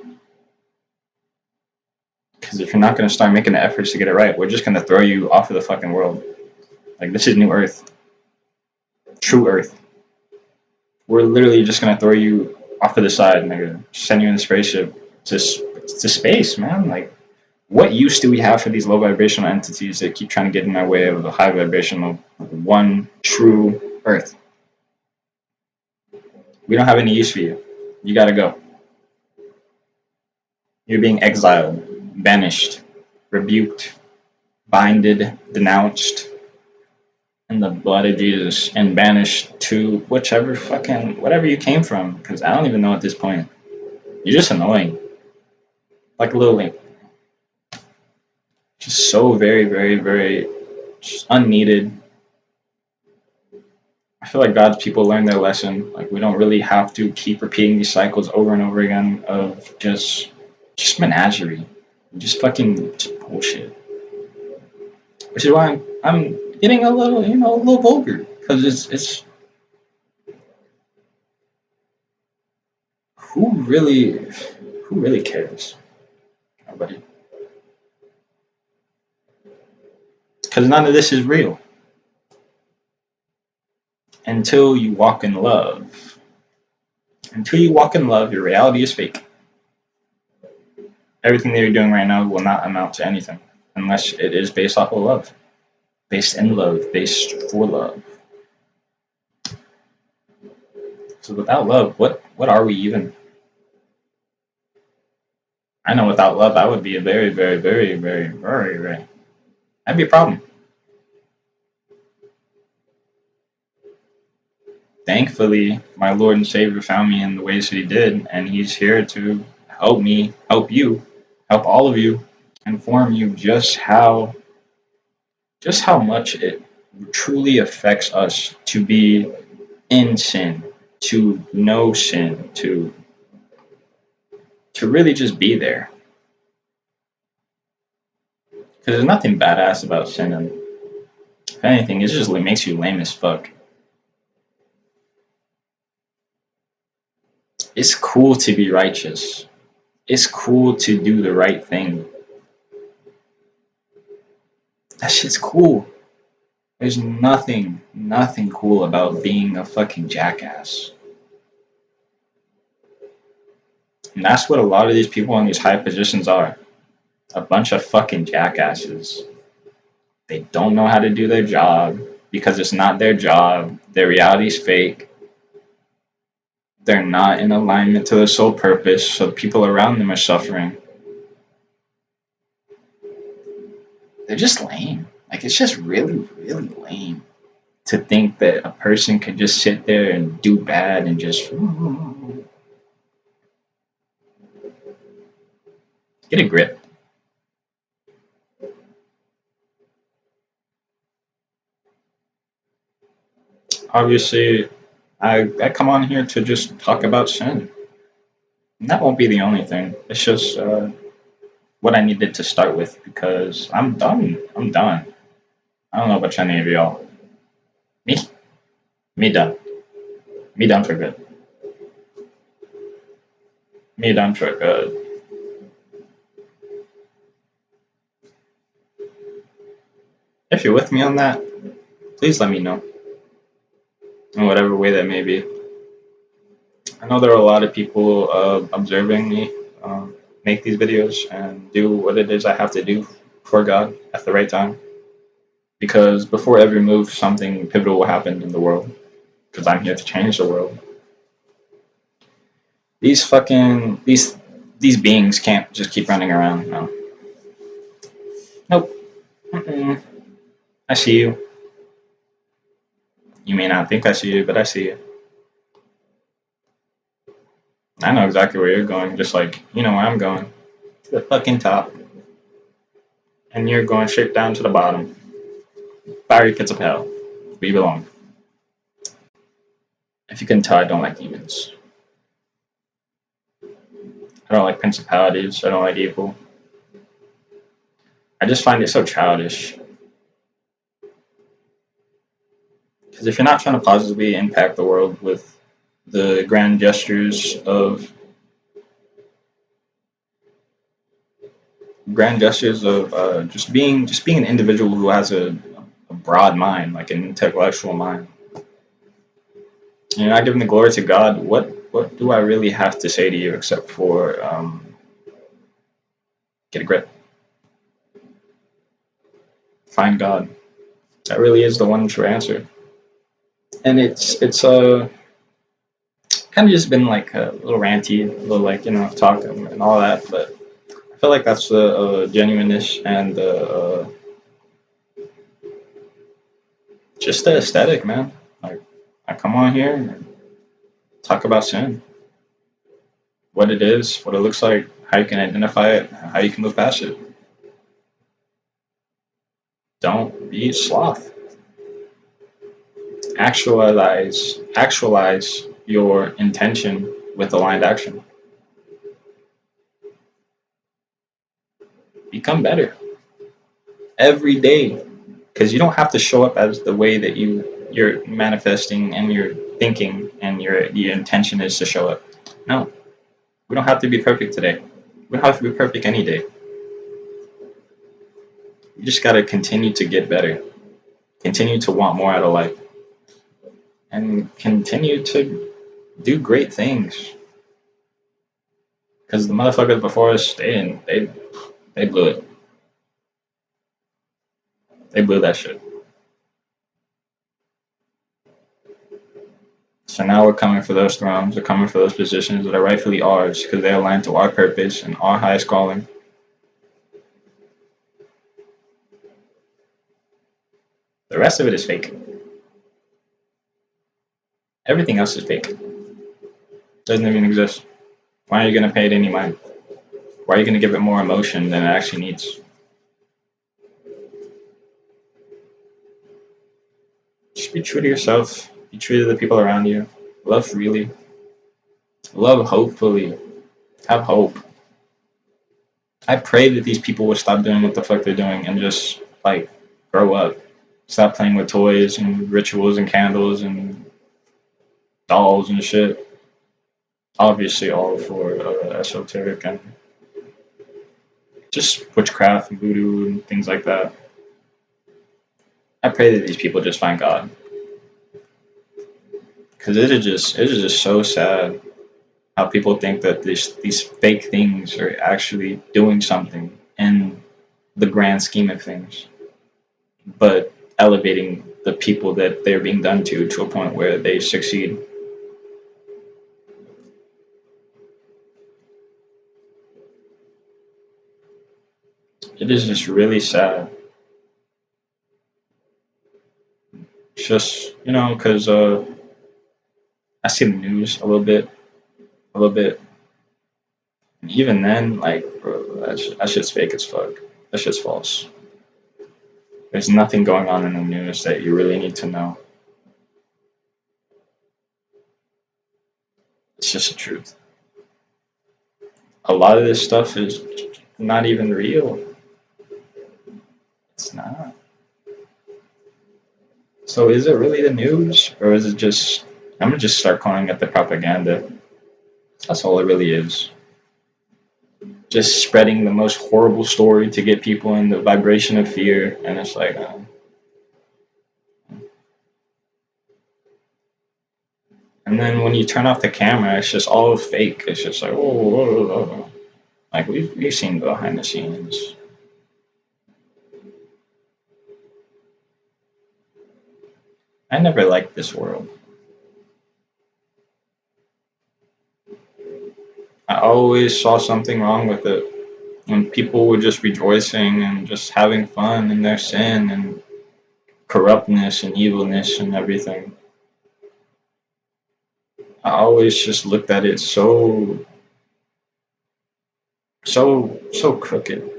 Because if you're not going to start making the efforts to get it right, we're just going to throw you off of the fucking world. Like, this is new Earth. True Earth. We're literally just going to throw you off to the side, nigga. Send you in the spaceship to space, man. Like, what use do we have for these low vibrational entities that keep trying to get in our way of the high vibrational one true Earth? We don't have any use for you. You gotta go. You're being exiled, banished, rebuked, binded, denounced in the blood of Jesus, and banished to whatever you came from. Because I don't even know at this point. You're just annoying, like a little link. Just so very, very, very just unneeded. I feel like God's people learn their lesson. Like, we don't really have to keep repeating these cycles over and over again of just menagerie, just bullshit. Which is why I'm getting a little vulgar, because it's who really cares? Nobody. Because none of this is real until you walk in love. Until you walk in love, your reality is fake. Everything that you're doing right now will not amount to anything unless it is based off of love, based in love, based for love. So without love, what are we even? I know without love, I would be a very, very, very, very, very, very. That'd be a problem. Thankfully, my Lord and Savior found me in the ways that He did, and He's here to help me, help you, help all of you, inform you just how much it truly affects us to be in sin, to know sin, to really just be there. Because there's nothing badass about sinning. If anything, it just makes you lame as fuck. It's cool to be righteous. It's cool to do the right thing. That shit's cool. There's nothing cool about being a fucking jackass. And that's what a lot of these people in these high positions are. A bunch of fucking jackasses. They don't know how to do their job because it's not their job. Their reality's fake. They're not in alignment to their sole purpose, so people around them are suffering. They're just lame. Like, it's just really, really lame to think that a person could just sit there and do bad and just get a grip. Obviously, I come on here to just talk about sin. And that won't be the only thing. It's just what I needed to start with because I'm done. I'm done. I don't know about any of y'all. Me? Me done. Me done for good. Me done for good. If you're with me on that, please let me know. In whatever way that may be. I know there are a lot of people observing me make these videos and do what it is I have to do for God at the right time. Because before every move, something pivotal will happen in the world. Because I'm here to change the world. These beings can't just keep running around. No. Nope. Mm-mm. I see you. You may not think I see you, but I see you. I know exactly where you're going, just like you know where I'm going. To the fucking top. And you're going straight down to the bottom. Fiery pits of hell. Where you belong. If you can tell, I don't like demons. I don't like principalities. I don't like evil. I just find it so childish. Because if you're not trying to positively impact the world with the grand gestures of just being an individual who has a broad mind, like an intellectual mind, and you're not giving the glory to God, what do I really have to say to you except for get a grip, find God. That really is the one true answer. And it's kind of just been like a little ranty, a little like talk and all that, but I feel like that's the genuineness and just the aesthetic, man. Like I come on here and talk about sin, what it is, what it looks like, how you can identify it, how you can move past it. Don't be sloth. Actualize your intention with aligned action. Become better every day, because you don't have to show up as the way that you're manifesting and you're thinking and your intention is to show up. No, we don't have to be perfect today. We don't have to be perfect any day. You just got to continue to get better, continue to want more out of life, and continue to do great things. Because the motherfuckers before us, they blew it. They blew that shit. So now we're coming for those thrones. We're coming for those positions that are rightfully ours because they align to our purpose and our highest calling. The rest of it is fake. Everything else is fake. Doesn't even exist. Why are you going to pay it any mind? Why are you going to give it more emotion than it actually needs? Just be true to yourself. Be true to the people around you. Love freely. Love hopefully. Have hope. I pray that these people would stop doing what the fuck they're doing and just, like, grow up. Stop playing with toys and rituals and candles and dolls and shit. Obviously, all for esoteric and just witchcraft and voodoo and things like that. I pray that these people just find God, because it is just so sad how people think that these fake things are actually doing something in the grand scheme of things, but elevating the people that they're being done to a point where they succeed. It is just really sad. It's just because I see the news a little bit, and even then, like, bro, that shit's fake as fuck. That shit's false. There's nothing going on in the news that you really need to know. It's just the truth. A lot of this stuff is not even real. It's not. So is it really the news, or is it just? I'm gonna just start calling it the propaganda. That's all it really is. Just spreading the most horrible story to get people in the vibration of fear, and it's like, and then when you turn off the camera, it's just all fake. It's just like, whoa. Like we've seen behind the scenes. I never liked this world. I always saw something wrong with it. When people were just rejoicing and just having fun in their sin and corruptness and evilness and everything. I always just looked at it so crooked.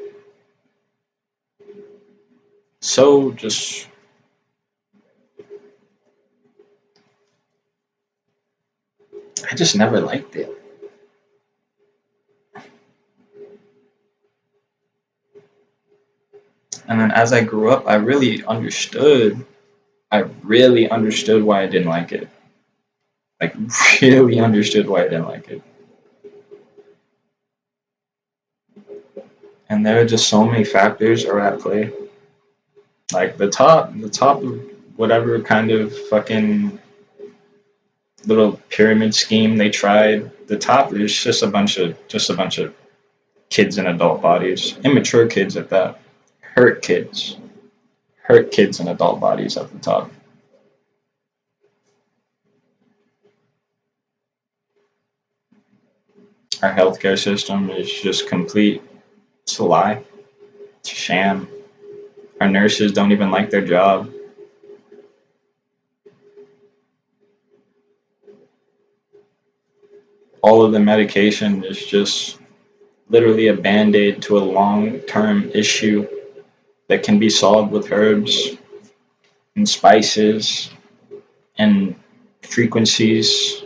So just I just never liked it. And then as I grew up, I really understood why I didn't like it. Like really understood why I didn't like it. And there are just so many factors are at play. Like the top of whatever kind of fucking little pyramid scheme they tried. The top is just a bunch of kids in adult bodies, immature kids at that, hurt kids, hurt kids in adult bodies at the top. Our healthcare system is just complete. It's a lie. It's a sham. Our nurses don't even like their job. All of the medication is just literally a band aid to a long term issue that can be solved with herbs and spices and frequencies.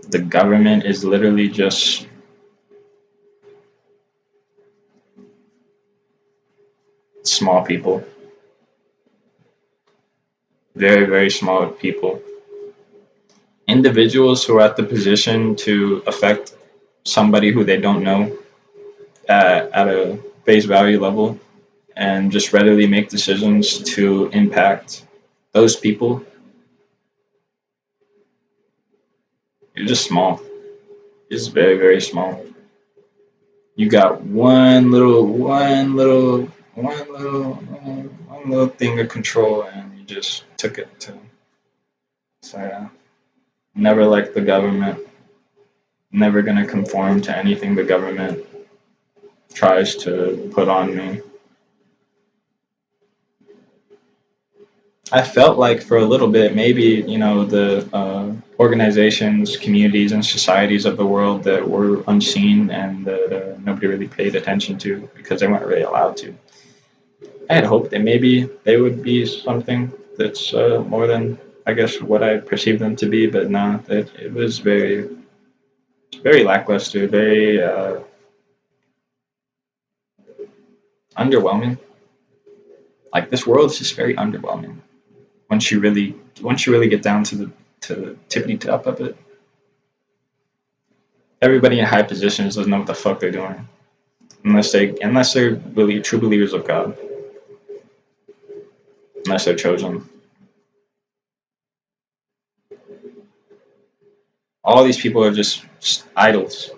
The government is literally just small people, very, very small people. Individuals who are at the position to affect somebody who they don't know at a face value level and just readily make decisions to impact those people, you're just small. It's very, very small. You got one little thing to control, and you just took it to. So yeah, never like the government. Never gonna conform to anything the government tries to put on me. I felt like for a little bit, maybe the organizations, communities, and societies of the world that were unseen and that nobody really paid attention to because they weren't really allowed to. I had hoped that maybe they would be something that's more than I guess what I perceived them to be, but no, it was very, very lackluster, very underwhelming. Like this world is just very underwhelming once you really get down to the tippity top of it. Everybody in high positions doesn't know what the fuck they're doing unless they're really true believers of God, unless they're chosen. All these people are just idols,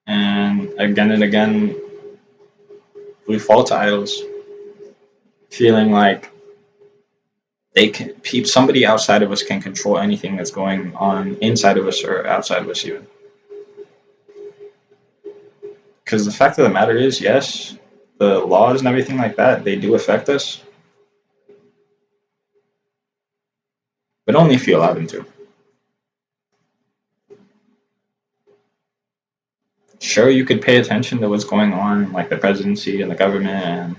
and again we fall to idols, feeling like somebody outside of us can control anything that's going on inside of us or outside of us even. Because the fact of the matter is, yes, the laws and everything like that, they do affect us, but only if you allow them to. Sure, you could pay attention to what's going on in like the presidency and the government and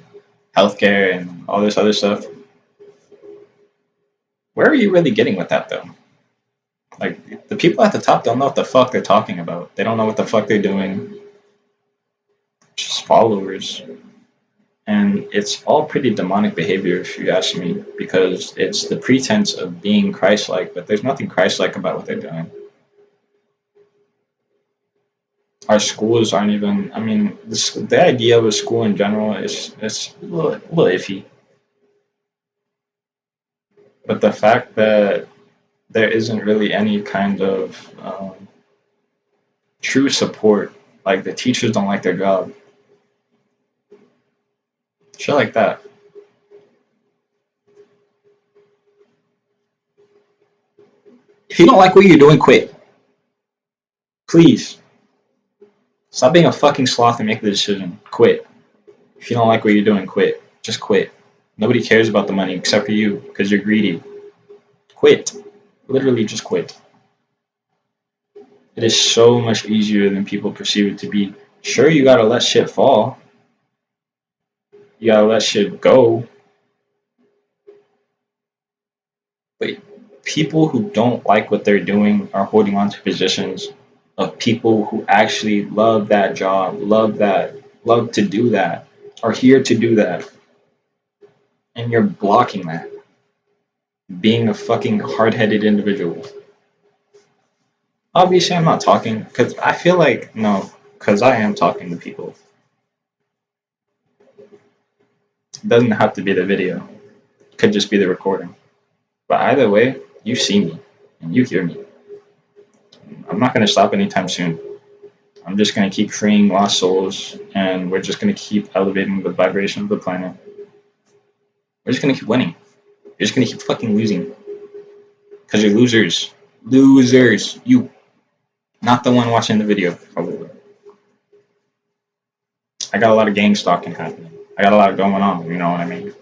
healthcare and all this other stuff. Where are you really getting with that though? Like the people at the top don't know what the fuck they're talking about. They don't know what the fuck they're doing. Just followers. And it's all pretty demonic behavior if you ask me, because it's the pretense of being Christ-like, but there's nothing Christ-like about what they're doing. Our schools aren't even. I mean, the idea of a school in general is a little iffy. But the fact that there isn't really any kind of true support, like the teachers don't like their job, shit like that. If you don't like what you're doing, quit. Please. Stop being a fucking sloth and make the decision. Quit. If you don't like what you're doing, quit. Just quit. Nobody cares about the money except for you because you're greedy. Quit. Literally just quit. It is so much easier than people perceive it to be. Sure, you gotta let shit fall. You gotta let shit go. But people who don't like what they're doing are holding on to positions of people who actually love that job, love to do that, are here to do that. And you're blocking that. Being a fucking hard headed individual. Obviously, I'm not talking because I feel like, no, because I am talking to people. It doesn't have to be the video. It could just be the recording. But either way, you see me and you hear me. I'm not going to stop anytime soon. I'm just going to keep freeing lost souls, and we're just going to keep elevating the vibration of the planet. We're just going to keep winning. You're just going to keep fucking losing. Because you're losers. Losers. You. Not the one watching the video, probably. I got a lot of gang stalking happening. I got a lot going on, you know what I mean?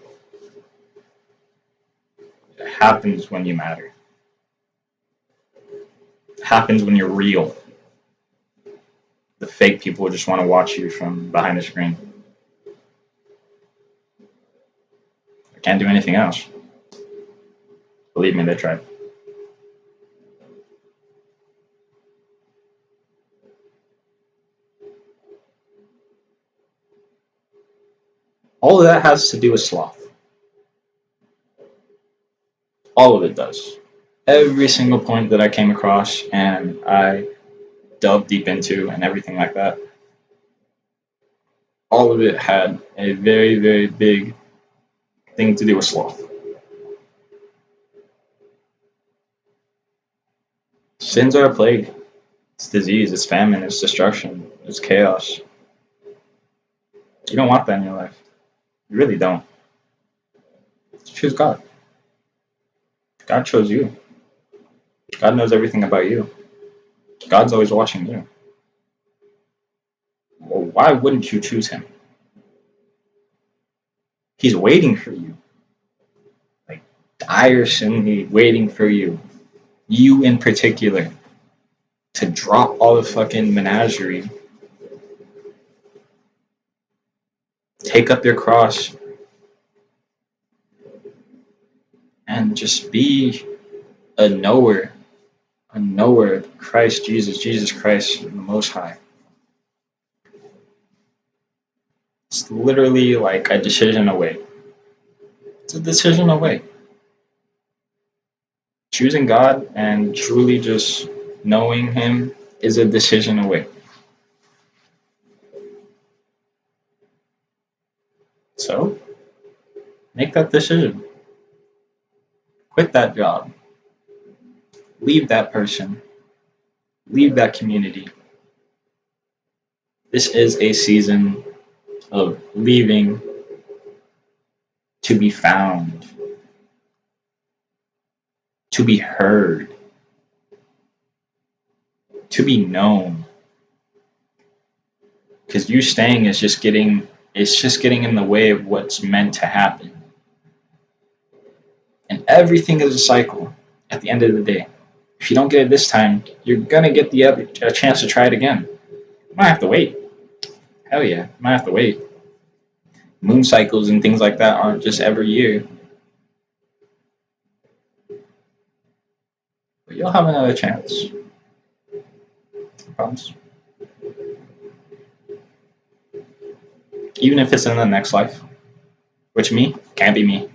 It happens when you matter. It happens when you're real. The fake people just want to watch you from behind the screen. I can't do anything else. Believe me, they tried. All of that has to do with sloth. All of it does. Every single point that I came across and I delved deep into and everything like that, all of it had a very, very big thing to do with sloth. Sins are a plague. It's disease, it's famine, it's destruction, it's chaos. You don't want that in your life. You really don't. Choose God. God chose you. God knows everything about you. God's always watching you. Well, why wouldn't you choose him? He's waiting for you. Like, tiresomely waiting for you. You in particular. To drop all the fucking menagerie. Take up your cross. And just be a knower. A knower of Christ Jesus. Jesus Christ, the Most High. It's literally like a decision away. It's a decision away. Choosing God and truly just knowing him is a decision away. So, make that decision. Quit that job. Leave that person. Leave that community. This is a season of leaving to be found, to be heard, to be known. Because you staying is just getting in the way of what's meant to happen. And everything is a cycle at the end of the day. If you don't get it this time, you're gonna get a chance to try it again. You might have to wait. Hell yeah, you might have to wait. Moon cycles and things like that aren't just every year. But you'll have another chance. I promise. Even if it's in the next life. Which me? Can't be me.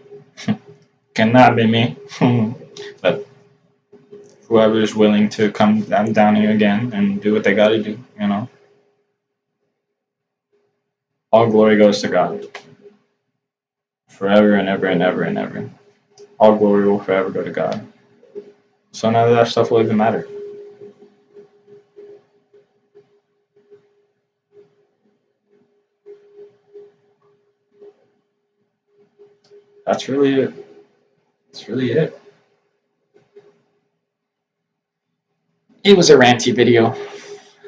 Cannot be me. But whoever is willing to come down here again and do what they gotta do, you know. All glory goes to God. Forever and ever and ever and ever. All glory will forever go to God. So none of that stuff will even matter. That's really it. That's really it. It was a ranty video.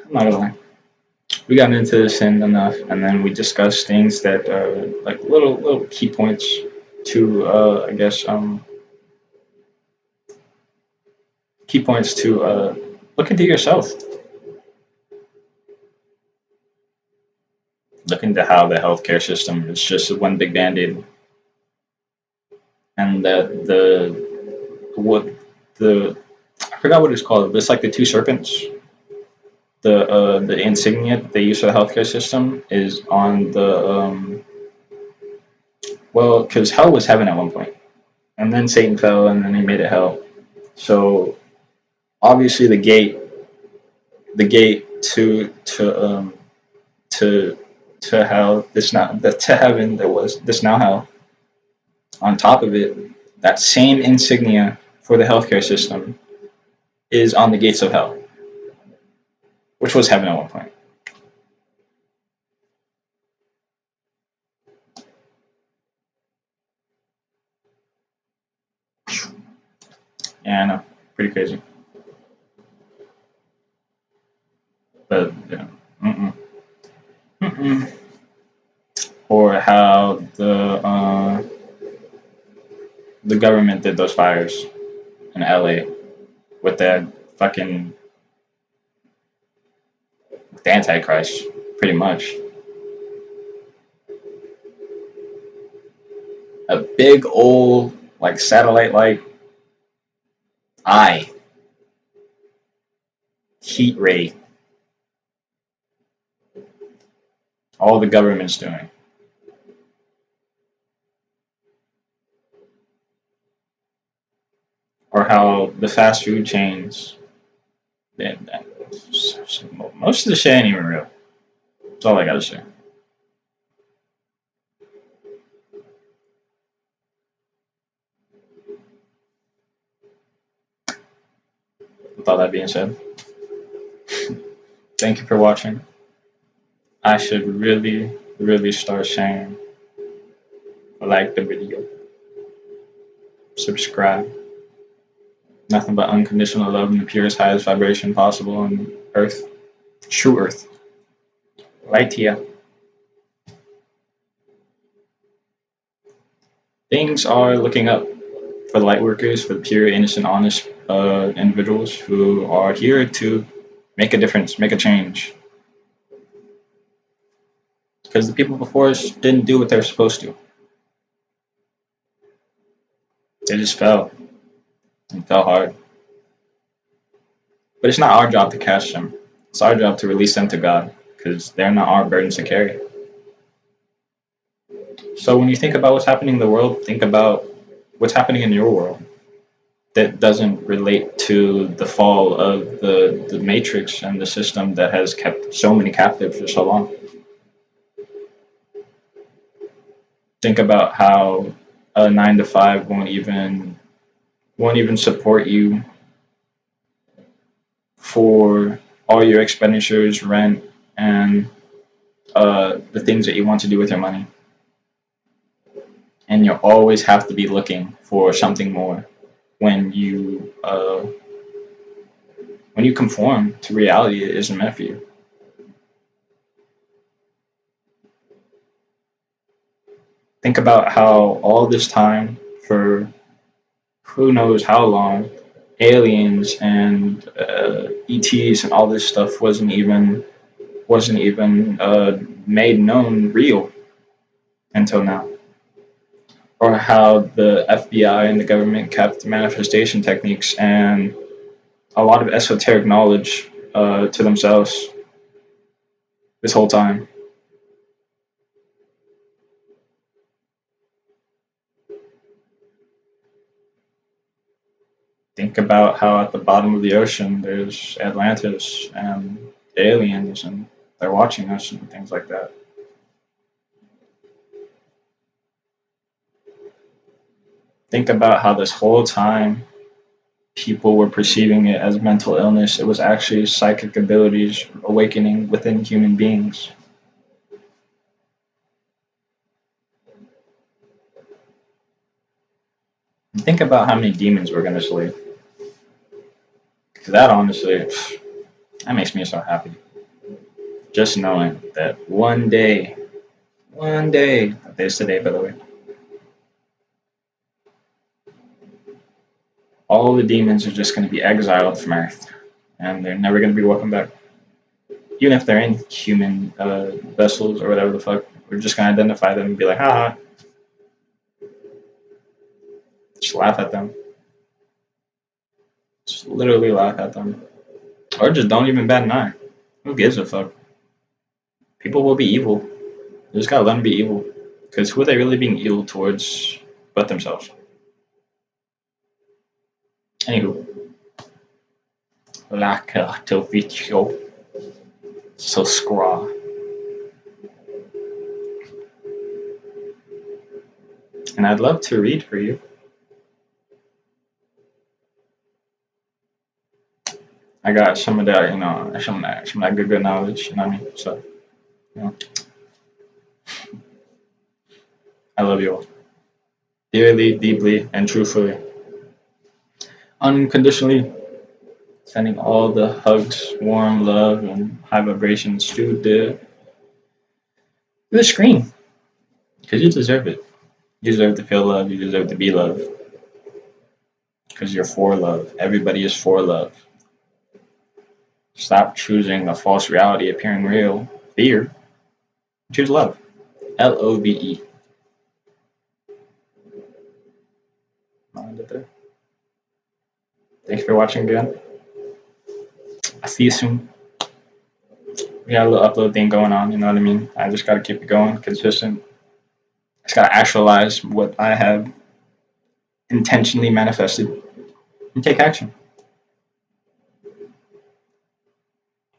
I'm not gonna lie. We got into the sin enough, and then we discussed things that like little key points to I guess key points to look into yourself. Look into how the healthcare system is just one big band-aid, and that the I forgot what it's called, but it's like the two serpents. The insignia that they use for the healthcare system is on the well, because hell was heaven at one point, and then Satan fell, and then he made it hell. So obviously the gate to to hell, this now to heaven, there was this now hell. On top of it, that same insignia for the healthcare system is on the gates of hell, which was heaven at one point. Yeah, I know, pretty crazy. But yeah, mm-mm, mm-mm. Or how the government did those fires in LA with that fucking the Antichrist, pretty much. A big old like satellite like eye heat ray. All the government's doing. Or how the fast food chains. They, most of the shit ain't even real. That's all I gotta say. With all that being said, thank you for watching. I should really, really start saying like the video, subscribe. Nothing but unconditional love and the purest, highest vibration possible on Earth. True Earth. Right here. Things are looking up for the light workers, for the pure, innocent, honest individuals who are here to make a difference, make a change. Because the people before us didn't do what they were supposed to. They just fell and fell hard. But it's not our job to catch them. It's our job to release them to God because they're not our burdens to carry. So when you think about what's happening in the world, think about what's happening in your world that doesn't relate to the fall of the matrix and the system that has kept so many captive for so long. Think about how a 9 to 5 won't even support you for all your expenditures, rent, and the things that you want to do with your money. And you always have to be looking for something more when you conform to reality it isn't meant for you. Think about how all this time, for who knows how long, aliens and ETs and all this stuff wasn't even made known real until now. Or how the FBI and the government kept manifestation techniques and a lot of esoteric knowledge to themselves this whole time. Think about how at the bottom of the ocean there's Atlantis and aliens and they're watching us and things like that. Think about how this whole time people were perceiving it as mental illness. It was actually psychic abilities awakening within human beings. And think about how many demons we're going to slay. Because that honestly, that makes me so happy. Just knowing that one day, there's today, by the way, all the demons are just going to be exiled from Earth. And they're never going to be welcomed back. Even if they're in human vessels or whatever the fuck, we're just going to identify them and be like, haha. Just laugh at them. Just literally laugh at them. Or just don't even bat an eye. Who gives a fuck? People will be evil. You just gotta let them be evil. Because who are they really being evil towards but themselves? Anywho. Like to video. So scraw. And I'd love to read for you. I got some of that, some of that good knowledge, you know what I mean? So, you know, I love you all. Dearly, deeply, and truthfully. Unconditionally. Sending all the hugs, warm love, and high vibrations to the screen. Because you deserve it. You deserve to feel love. You deserve to be loved. Because you're for love. Everybody is for love. Stop choosing a false reality appearing real. Fear. Choose love. LOVE. Thanks for watching again. I'll see you soon. We got a little upload thing going on, you know what I mean? I just gotta keep it going, consistent. I just gotta actualize what I have intentionally manifested and take action.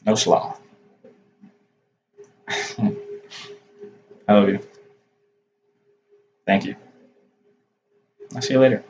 No sloth. I love you. Thank you. I'll see you later.